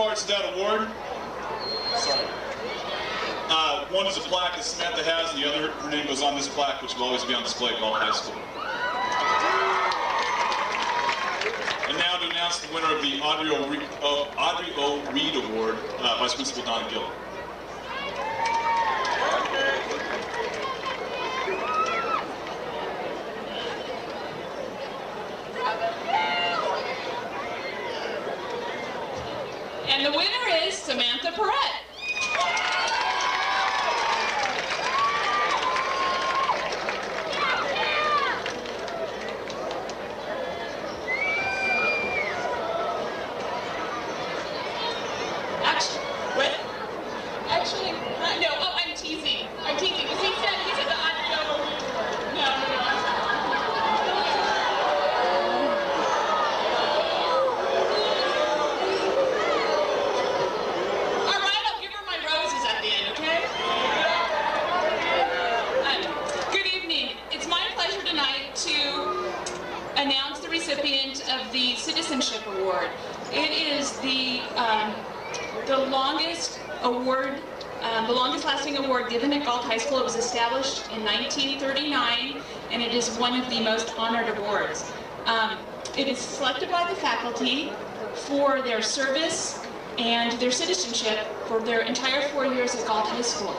parts of that award. Sorry. One is a plaque that Samantha has, and the other, her name goes on this plaque, which will always be on display at Galt High School. And now to announce the winner of the Audrey O. Reed Award, Vice Principal Donna Galt. And the winner is Samantha Perrette. Actually, no, oh, I'm teasing. I'm teasing, because he said the Audrey O. No. All right, I'll give her my roses at the end, okay? Good evening. It's my pleasure tonight to announce the recipient of the Citizenship Award. It is the longest award, the longest lasting award given at Galt High School. It was established in 1939, and it is one of the most honored awards. It is selected by the faculty for their service and their citizenship for their entire 4 years at Galt High School.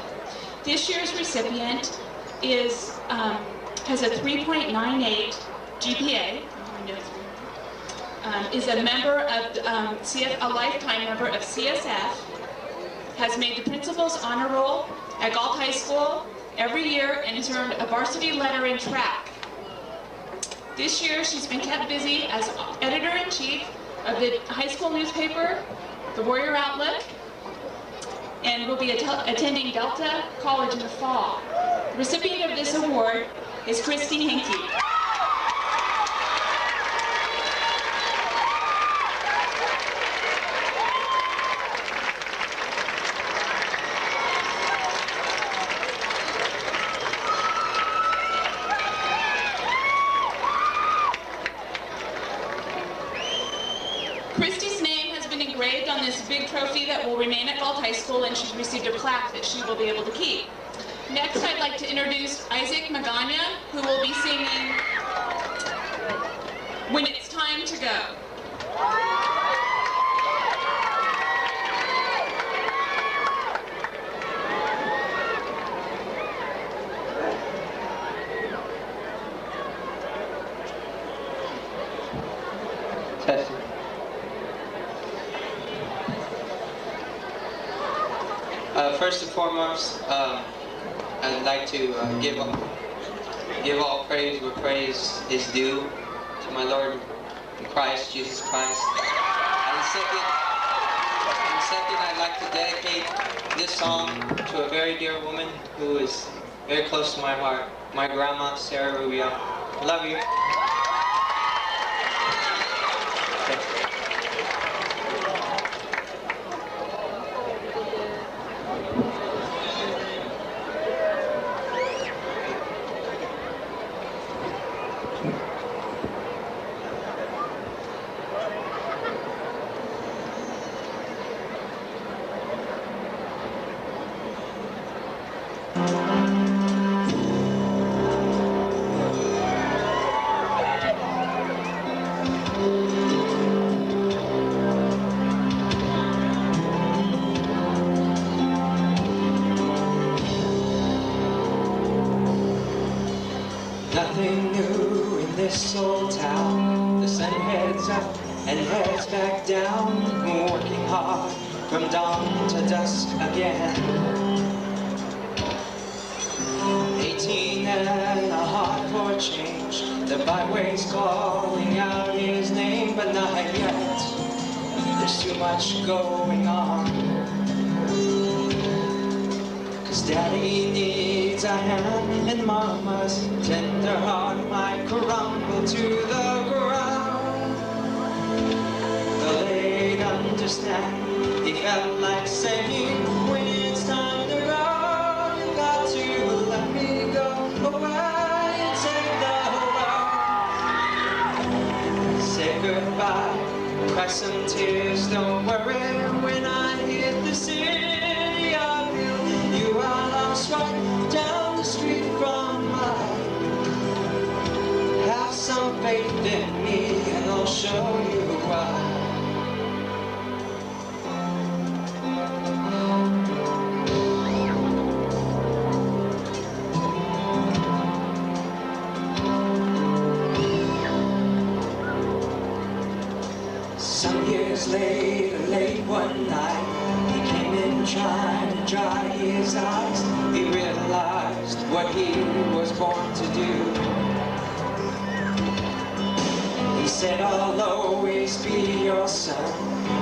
This year's recipient is, has a 3.98 GPA, is a member of, a lifetime member of CSF, has made the Principal's Honor Roll at Galt High School every year, and has earned a varsity letter in track. This year, she's been kept busy as editor-in-chief of the high school newspaper, the Warrior Outlook, and will be attending Delta College in the fall. The recipient of this award is Christy Hinkey. Christy's name has been engraved on this big trophy that will remain at Galt High School, and she's received a plaque that she will be able to keep. Next, I'd like to introduce Isaac Magana, who will be singing When It's Time to Go. Testing. First and foremost, I'd like to give all praise where praise is due to my Lord in Christ, Jesus Christ. And second, I'd like to dedicate this song to a very dear woman who is very close to my heart, my grandma, Sarah Rubio. I love you. Nothing new in this old town. The sun heads up and heads back down, working hard from dawn to dusk again. 18 and a heart for change. The byway's calling out his name, but not yet. There's too much going on. 'Cause Daddy needs a hand, and Mama's tender heart might crumble to the ground. Though they'd understand, he felt like saying, when it's time to go, you got to let me go away and take the world. Say goodbye, cry some tears, don't worry when faith in me, and I'll show you why. Some years later, late one night, he came in trying to dry his eyes. He realized what he was born to do. He said, I'll always be your son.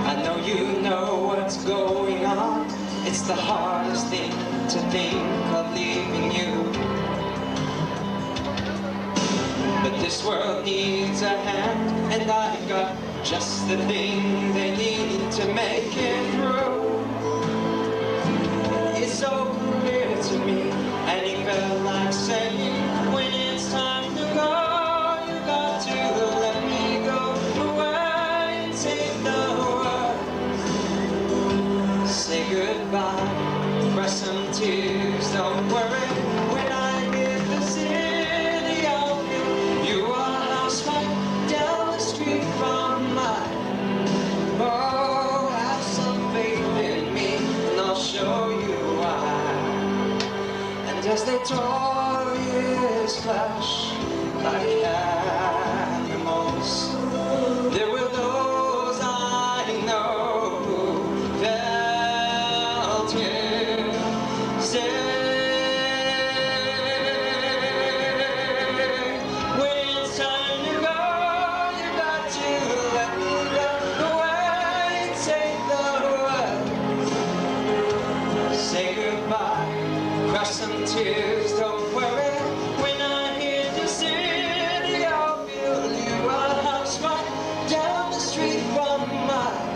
I know you know what's going on. It's the hardest thing to think of leaving you. But this world needs a hand, and I got just the thing they need to make it through. It's so clear to me, and he felt like saying, when it's time to go, you got to let me go away and take the world. Say goodbye, cry some tears, don't worry. When I hit the city, I'll give you a house right down the street from mine. Oh, have some faith in me, and I'll show you why. And as they tore his flesh like animals, there were those I know who felt it. Say, when it's time to go, you got to let me go away, take the world. Say goodbye, cry some tears, don't worry. When I hit the city, I'll build you a house right down the street from mine.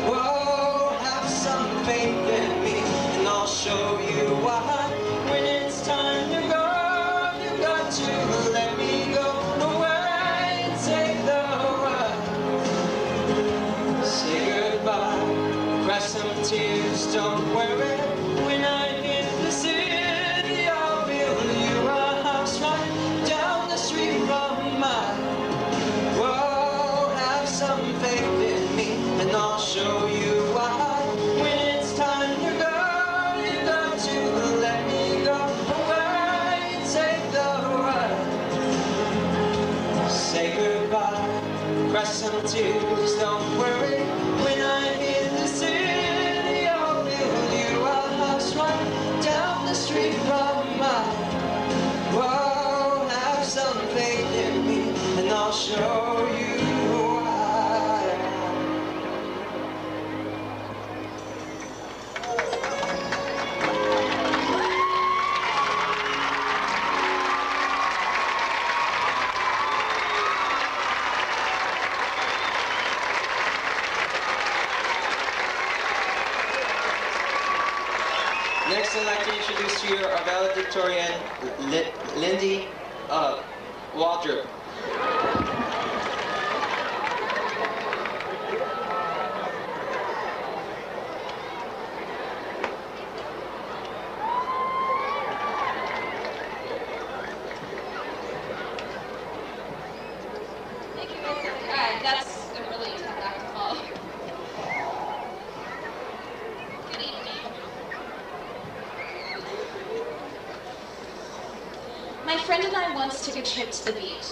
Whoa, have some faith in me, and I'll show you why. When it's time to go, you got to let me go away and take the world. Say goodbye, cry some tears, don't worry. When I hit the city, I'll build you a house right down the street from mine. Whoa, have some faith in me, and I'll show you why. When it's time to go, you got to let me go away and take the world. Say goodbye, cry some tears, don't worry. When I hit the city, I'll build you a house right down the street from mine. Whoa, have some faith in me, and I'll show you why. Next, I'd like to introduce to you our valedictorian, Lindy Waldrop. Thank you very much. Alright, that's a really tough act to follow. Good evening. My friend and I once took a trip to the beach,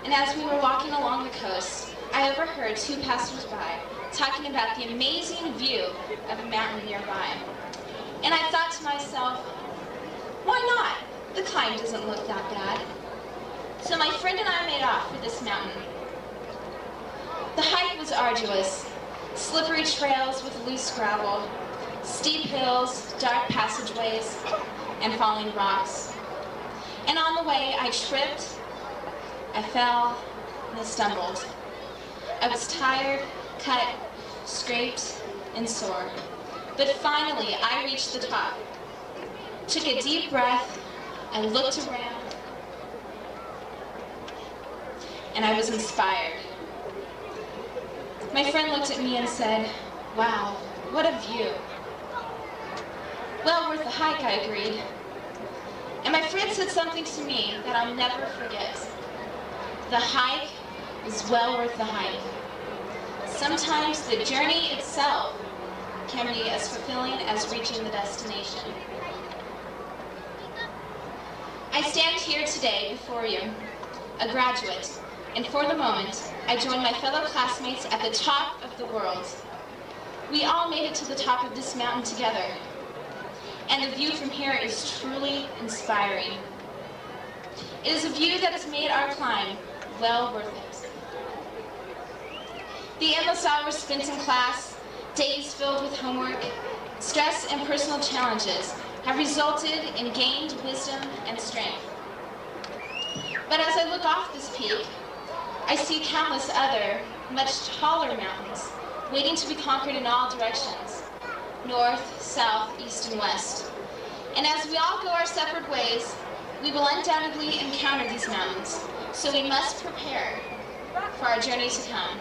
and as we were walking along the coast, I overheard two passers-by talking about the amazing view of a mountain nearby. And I thought to myself, why not? The climb doesn't look that bad. So my friend and I made off for this mountain. The hike was arduous, slippery trails with loose gravel, steep hills, dark passageways, and falling rocks. And on the way, I tripped, I fell, and I stumbled. I was tired, cut, scraped, and sore. But finally, I reached the top. Took a deep breath, I looked around, and I was inspired. My friend looked at me and said, "Wow, what a view." "Well worth the hike," I agreed. And my friend said something to me that I'll never forget. The hike was well worth the hike. Sometimes the journey itself can be as fulfilling as reaching the destination. I stand here today before you, a graduate, and for the moment, I join my fellow classmates at the top of the world. We all made it to the top of this mountain together, and the view from here is truly inspiring. It is a view that has made our climb well worth it. The endless hours spent in class, days filled with homework, stress and personal challenges have resulted in gained wisdom and strength. But as I look off this peak, I see countless other, much taller mountains waiting to be conquered in all directions, north, south, east, and west. And as we all go our separate ways, we will undoubtedly encounter these mountains, so we must prepare for our journey to come.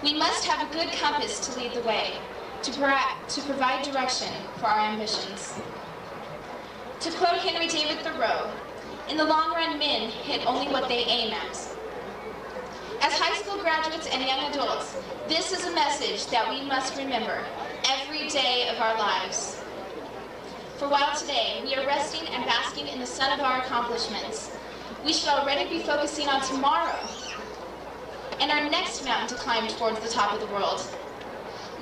We must have a good compass to lead the way, to provide direction for our ambitions. To quote Henry David Thoreau, in the long run, men hit only what they aim at. As high school graduates and young adults, this is a message that we must remember every day of our lives. For while today we are resting and basking in the sun of our accomplishments, we should already be focusing on tomorrow and our next mountain to climb towards the top of the world.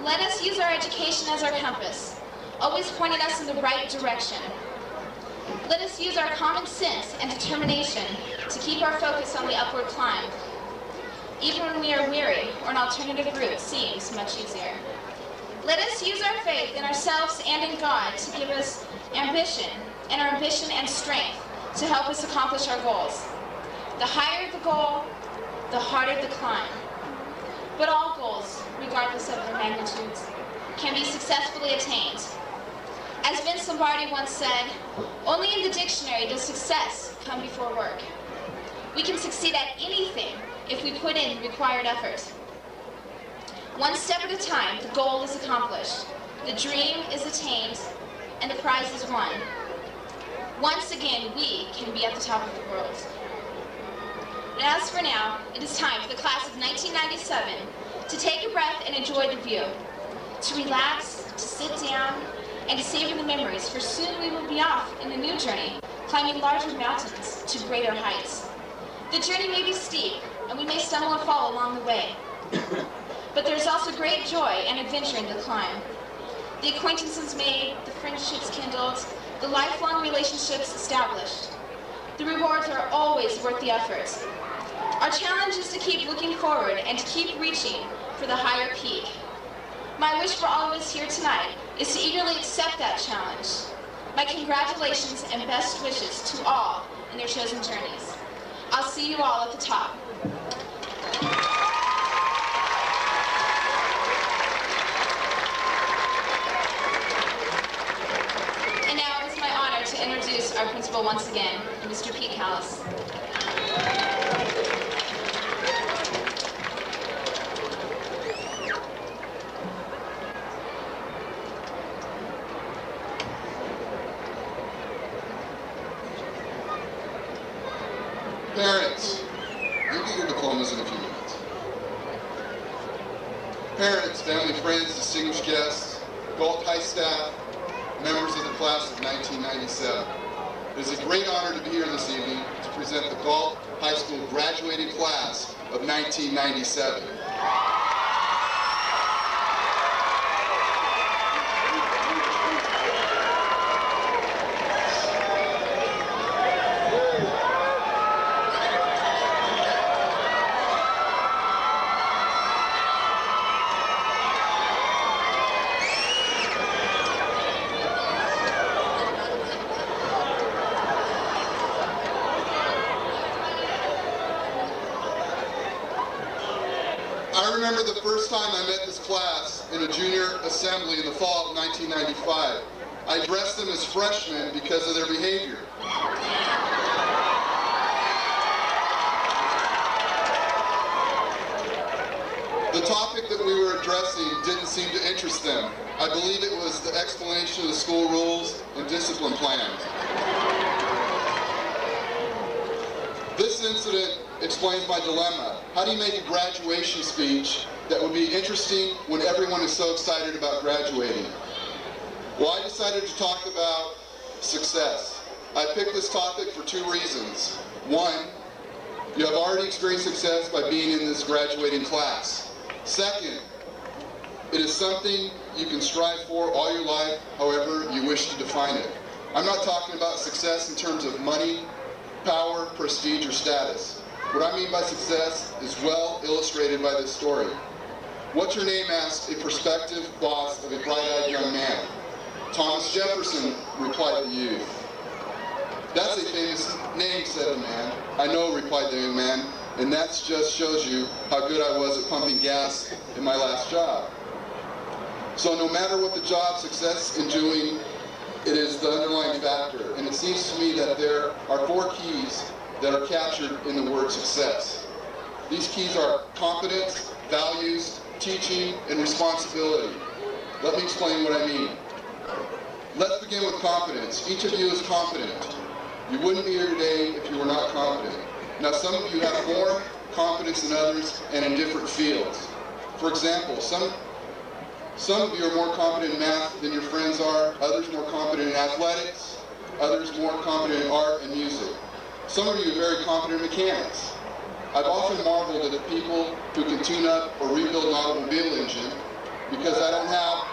Let us use our education as our compass, always pointing us in the right direction. Let us use our common sense and determination to keep our focus on the upward climb, even when we are weary or an alternative route seems much easier. Let us use our faith in ourselves and in God to give us ambition, and our ambition and strength to help us accomplish our goals. The higher the goal, the harder the climb. But all goals, regardless of their magnitudes, can be successfully attained. As Vince Lombardi once said, only in the dictionary does success come before work. We can succeed at anything if we put in the required effort. One step at a time, the goal is accomplished, the dream is attained, and the prize is won. Once again, we can be at the top of the world. And as for now, it is time for the class of 1997 to take a breath and enjoy the view, to relax, to sit down, and to savor the memories, for soon we will be off in a new journey, climbing larger mountains to greater heights. The journey may be steep, and we may stumble and fall along the way. But there's also great joy and adventure in the climb. The acquaintances made, the friendships kindled, the lifelong relationships established. The rewards are always worth the effort. Our challenge is to keep looking forward and to keep reaching for the higher peak. My wish for all of us here tonight is to eagerly accept that challenge. My congratulations and best wishes to all in their chosen journeys. I'll see you all at the top. And now it is my honor to introduce our principal once again, Mr. Pete Callis. Parents, you'll get your diplomas in a few minutes. Parents, family, friends, distinguished guests, Galt High staff, members of the class of 1997. It is a great honor to be here this evening to present the Galt High School graduating class of 1997. I remember the first time I met this class in a junior assembly in the fall of 1995. I addressed them as freshmen because of their behavior. The topic that we were addressing didn't seem to interest them. I believe it was the explanation of the school rules and discipline plan. This incident explains my dilemma. How do you make a graduation speech that would be interesting when everyone is so excited about graduating? Well, I decided to talk about success. I picked this topic for two reasons. One, you have already experienced success by being in this graduating class. Second, it is something you can strive for all your life, however you wish to define it. I'm not talking about success in terms of money, power, prestige, or status. What I mean by success is well illustrated by this story. "What's your name?" asked a prospective boss of a bright-eyed young man. "Thomas Jefferson," replied the youth. "That's a famous name," said the man. "I know," replied the young man, "and that just shows you how good I was at pumping gas in my last job." So no matter what the job, success in doing, it is the underlying factor. And it seems to me that there are four keys that are captured in the word success. These keys are competence, values, teaching, and responsibility. Let me explain what I mean. Let's begin with competence. Each of you is competent. You wouldn't be here today if you were not competent. Now, some of you have more competence than others and in different fields. For example, some of you are more competent in math than your friends are, others more competent in athletics, others more competent in art and music. Some of you are very competent in mechanics. I've often marveled at the people who can tune up or rebuild an automobile engine because I don't have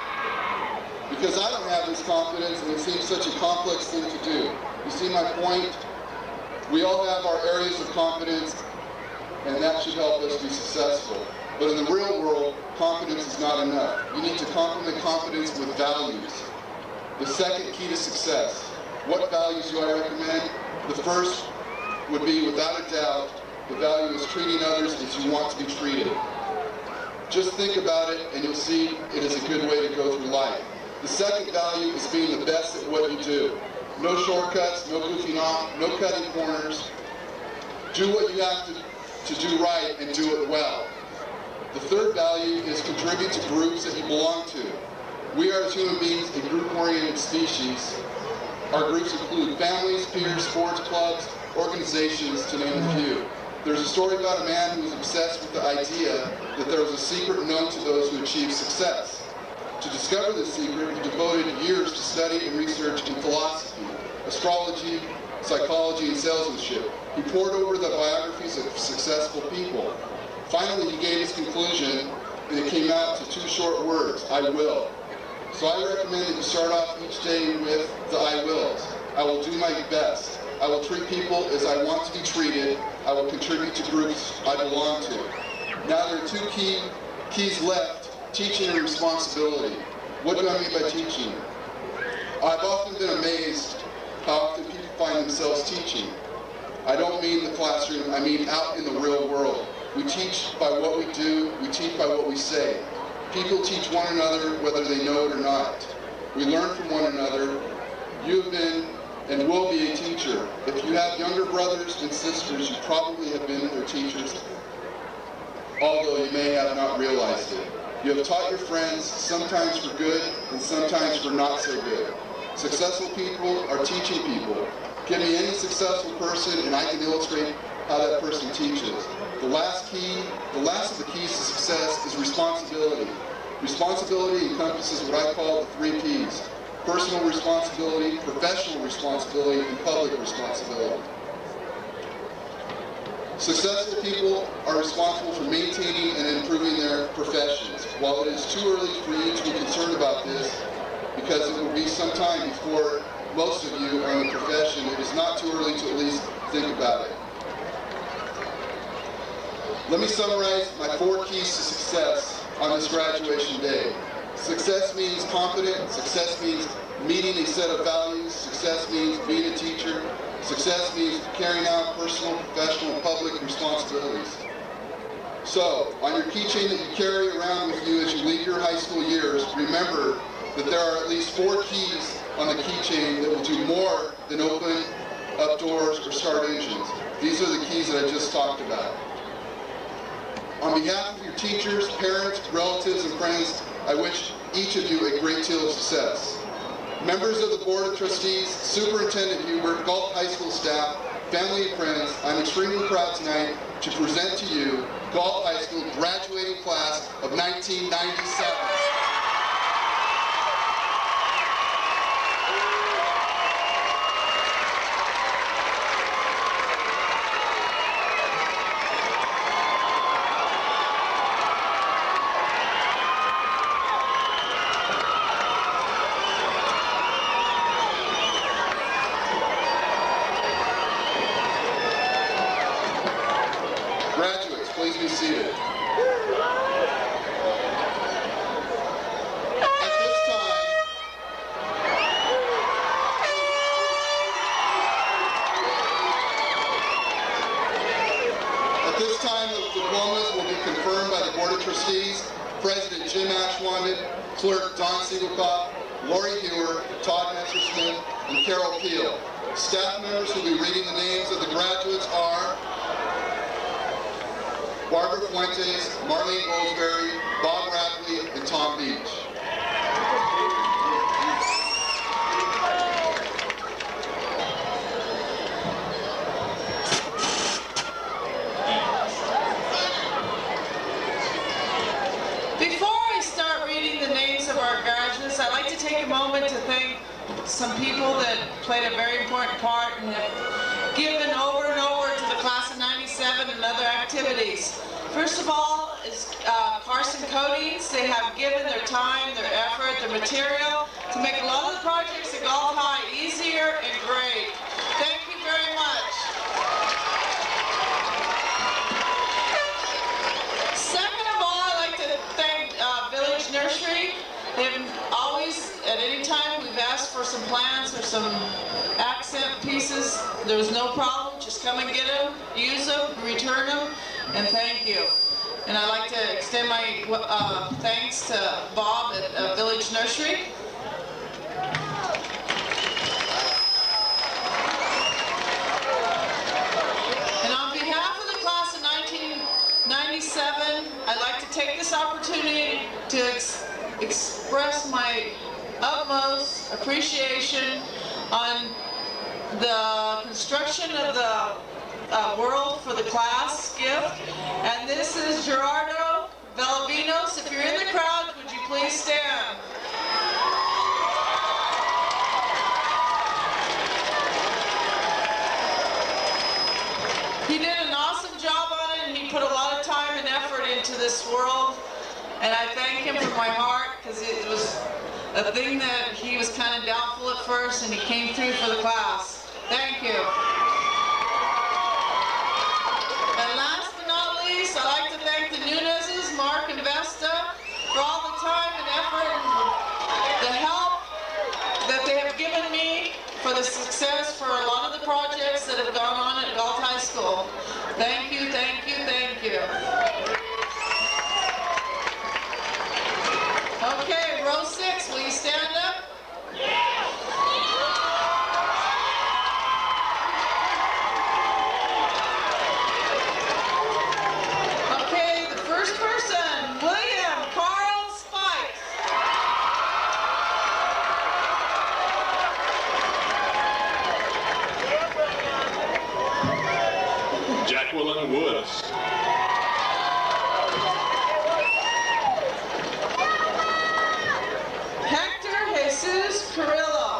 this confidence, and it seems such a complex thing to do. You see my point? We all have our areas of competence, and that should help us be successful. But in the real world, competence is not enough. You need to complement competence with values. The second key to success. What values do I recommend? The first would be, without a doubt, the value is treating others as you want to be treated. Just think about it, and you'll see it is a good way to go through life. The second value is being the best at what you do. No shortcuts, no goofing off, no cutting corners. Do what you have to do right and do it well. The third value is contribute to groups that you belong to. We are, as human beings, a group-oriented species. Our groups include families, peers, sports clubs, organizations, to name a few. There's a story about a man who was obsessed with the idea that there was a secret known to those who achieve success. To discover this secret, he devoted years to study and research in philosophy, astrology, psychology, and salesmanship. He pored over the biographies of successful people. Finally, he gave his conclusion, and it came out to two short words: I will. So I recommend that you start off each day with the I wills. I will do my best. I will treat people as I want to be treated. I will contribute to groups I belong to. Now there are two keys left: teaching and responsibility. What do I mean by teaching? I've often been amazed how often people find themselves teaching. I don't mean the classroom, I mean out in the real world. We teach by what we do, we teach by what we say. People teach one another whether they know it or not. We learn from one another. You have been and will be a teacher. If you have younger brothers and sisters, you probably have been their teachers, although you may have not realized it. You have taught your friends, sometimes for good and sometimes for not so good. Successful people are teaching people. Give me any successful person and I can illustrate how that person teaches. The last of the keys to success is responsibility. Responsibility encompasses what I call the three Ps: personal responsibility, professional responsibility, and public responsibility. Successful people are responsible for maintaining and improving their professions. While it is too early for you to be concerned about this, because it will be some time before most of you are in the profession, it is not too early to at least think about it. Let me summarize my 4 keys to success on this graduation day. Success means confident. Success means meeting a set of values. Success means being a teacher. Success means carrying out personal, professional, and public responsibilities. So, on your keychain that you carry around with you as you leave your high school years, remember that there are at least 4 keys on the keychain that will do more than open up doors or start engines. These are the keys that I just talked about. On behalf of your teachers, parents, relatives, and friends, I wish each of you a great deal of success. Members of the Board of Trustees, Superintendent Hubert, Galt High School staff, family and friends, I'm extremely proud tonight to present to you Galt High School graduating class of 1997. Graduates, please be seated. At this time, the diplomas will be confirmed by the Board of Trustees, President Jim Ashwanda, Clerk Don Siegelkopf, Lori Hewer, Todd Messersmith, and Carol Peel. Staff members who will be reading the names of the graduates are Barbara Fuentes, Marlene Goldsberry, Bob Rackley, and Tom Beach. Before I start reading the names of our graduates, I'd like to take a moment to thank some people that played a very important part and have given over and over to the class of 97 and other activities. First of all is Carson Coatings. They have given their time, their effort, their material to make a lot of the projects at Galt High easier and great. Thank you very much. Second of all, I'd like to thank Village Nursery. They've always, at any time we've asked for some plants or some accent pieces, there was no problem. Just come and get them, use them, return them, and thank you. And I'd like to extend my thanks to Bob at Village Nursery. And on behalf of the class of 1997, I'd like to take this opportunity to express my utmost appreciation on the construction of the world for the class gift. And this is Gerardo Valavinos. If you're in the crowd, would you please stand? He did an awesome job on it, and he put a lot of time and effort into this world. And I thank him from my heart, because it was a thing that he was kind of doubtful at first, and he came through for the class. Thank you. And last but not least, I'd like to thank the Nunez's, Mark and Vesta, for all the time and effort and the help that they have given me for the success for a lot of the projects that have gone on at Galt High School. Thank you, thank you, thank you. Okay, row 6, will you stand up? Okay, the first person, William Carl Spikes. Jacqueline Woods. Hector Jesus Carrillo.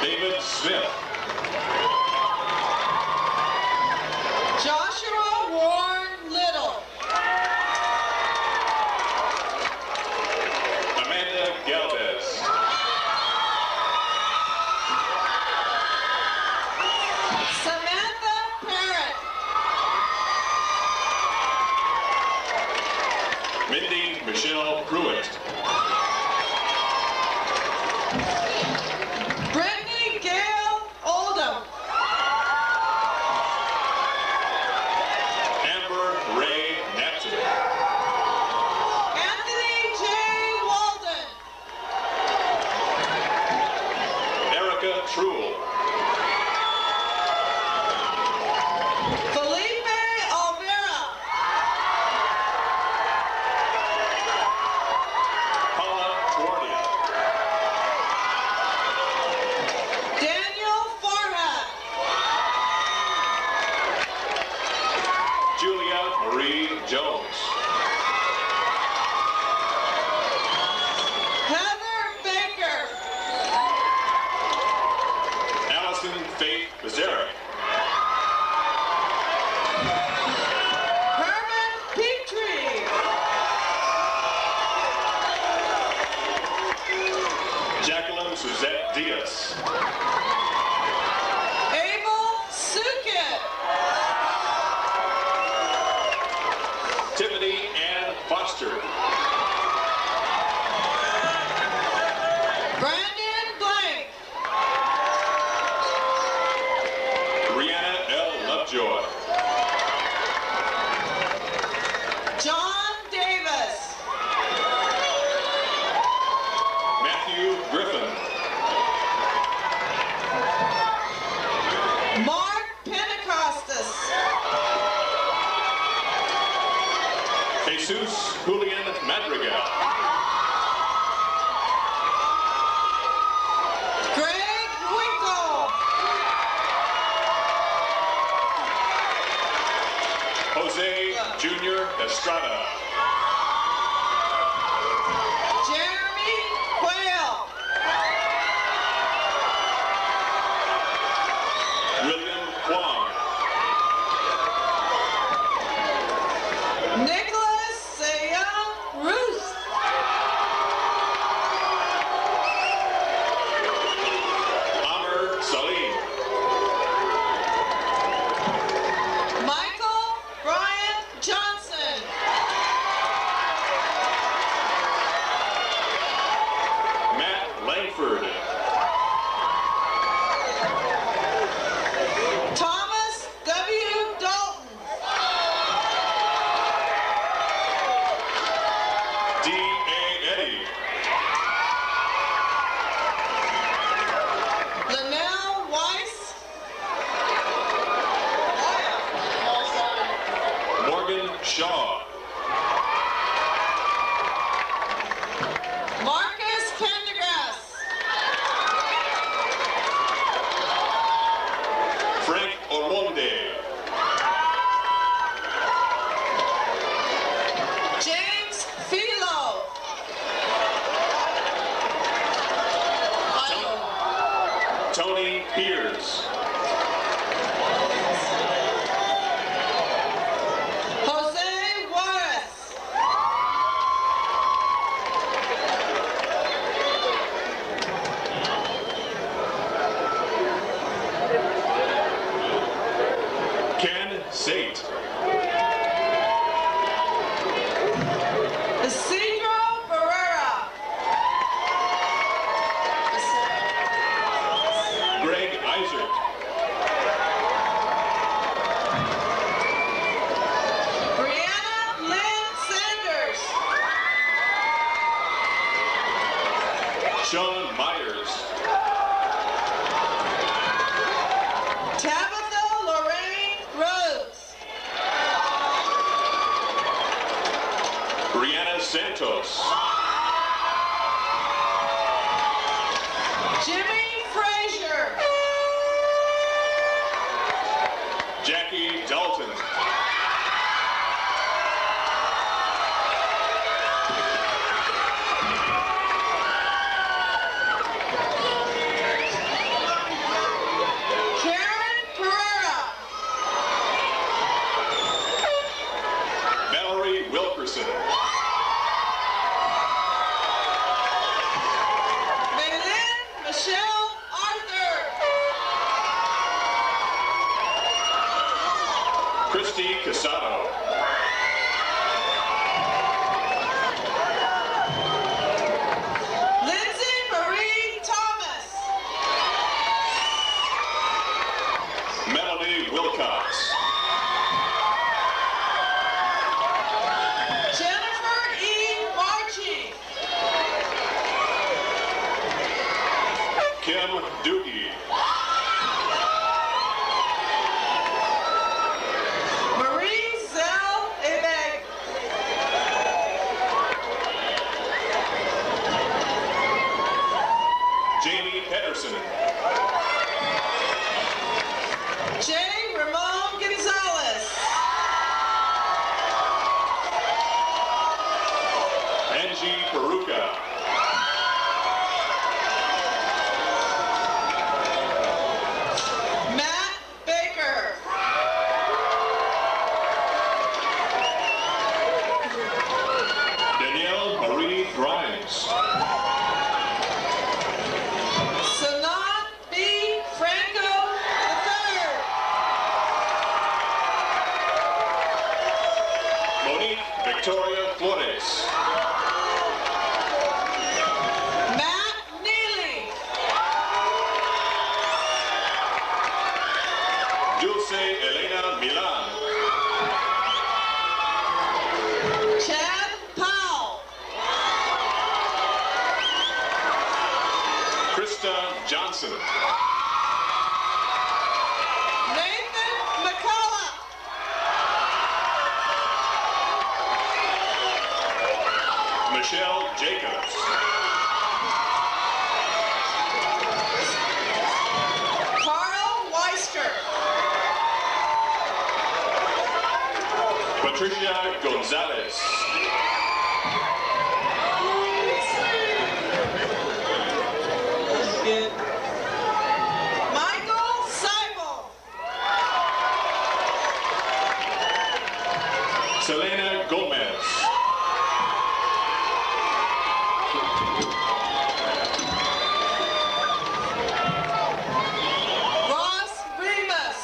David Smith. Joshua Warren Little. Amanda Galvez. Samantha Perry. Jones. Heather Baker. Allison Faith Becerra. Herman Petrie. Jacqueline Suzette Diaz. Abel Sukit. Tiffany Ann Foster. Brandon Blank. Brianna L. Lovejoy. John Davis. Matthew Griffin. Mark Pentecostus. Jesus Julian Madrigal. Greg Winkle. Jose Junior Estrada. Jeremy Quayle. William Kwong. Nicholas Sayang Roos. Amr Salim. Michael Brian Johnson. Matt Langford. Thomas W. Dalton. D.A. Eddy. Linnell Weiss. Morgan Shaw. Marcus Pendergrass. Frank Omonde. James Philo. Tony Pierce. Jose Juarez. Ken Sate. Isidro Barrera. Greg Isaac. Brianna Lynn Sanders. Sean Myers. Tabitha Lorraine Rhodes. Brianna Santos. Jimmy Frazier. Jackie Dalton. Karen Pereira. Valerie Wilkerson. Maylin Michelle Arthur. Christy Casado. Lindsay Marie Thomas. Melanie Wilcox. Jennifer E. Marchie. Kim Doogie. Marie Zell Ebeg. Jamie Pedersen. J. Ramon Gonzalez. Victoria Flores. Matt Neely. Dulce Elena Milan. Chad Powell. Krista Johnson. Nathan McCullough. Michelle Jacobs. Carl Weisker. Patricia Gonzalez. Michael Seibel. Selena Gomez. Ross Remus.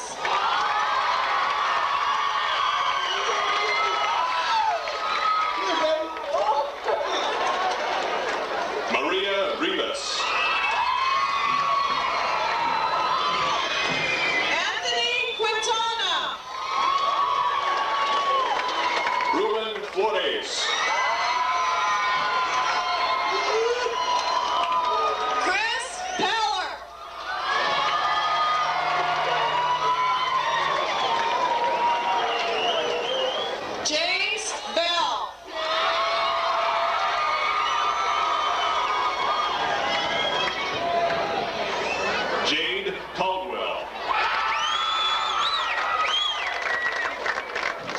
Maria Rivas. Anthony Quintana. Ruben Flores. Chris Peller. James Bell. Jade Caldwell.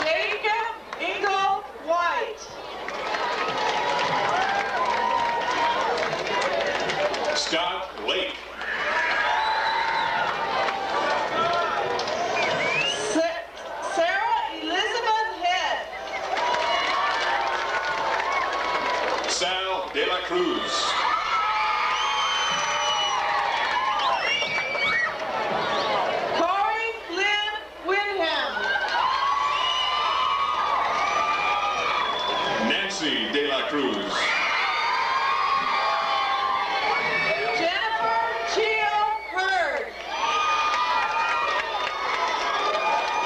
Jacob Ingle White. Scott Lake. Sarah Elizabeth Head. Sal De La Cruz. Corey Lynn Winham. Nancy De La Cruz. Jennifer Chio Hurd.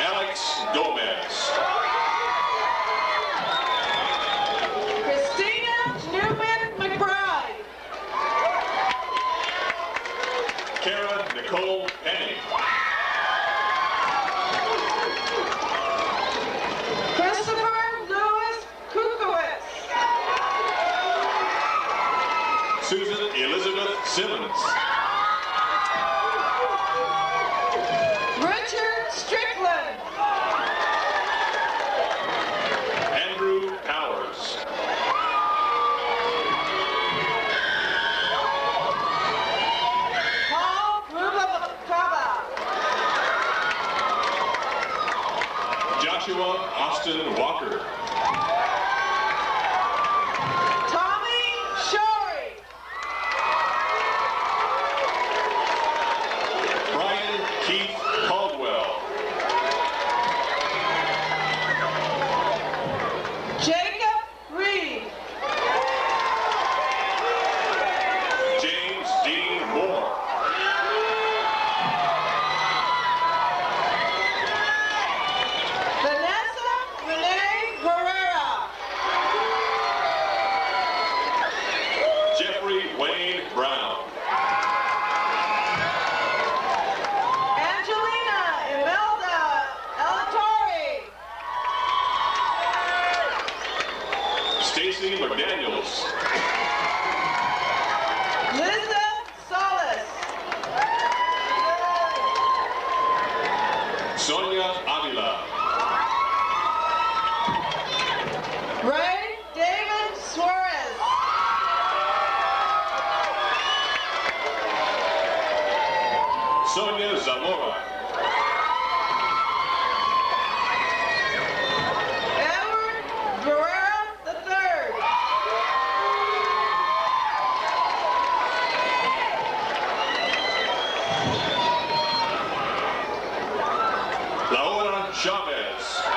Alex Gomez. Christina Newman McBride. Kara Nicole Penny. Christopher Lewis Kukowitz. Susan Elizabeth Simmons. Richard Strickland. Andrew Powers. Paul Rubakaba. Joshua Austin Walker. Tommy Shorey. Brian Keith Caldwell. Jacob Reed. James Dean Moore. Vanessa Renee Herrera. Jeffrey Wayne Brown. Angelina Imelda Elatori. Stacy McDaniels. Linda Solis. Sonia Avila. Ray David Suarez. Sonia Zamora. Edward Guerrero III. Laura Chavez.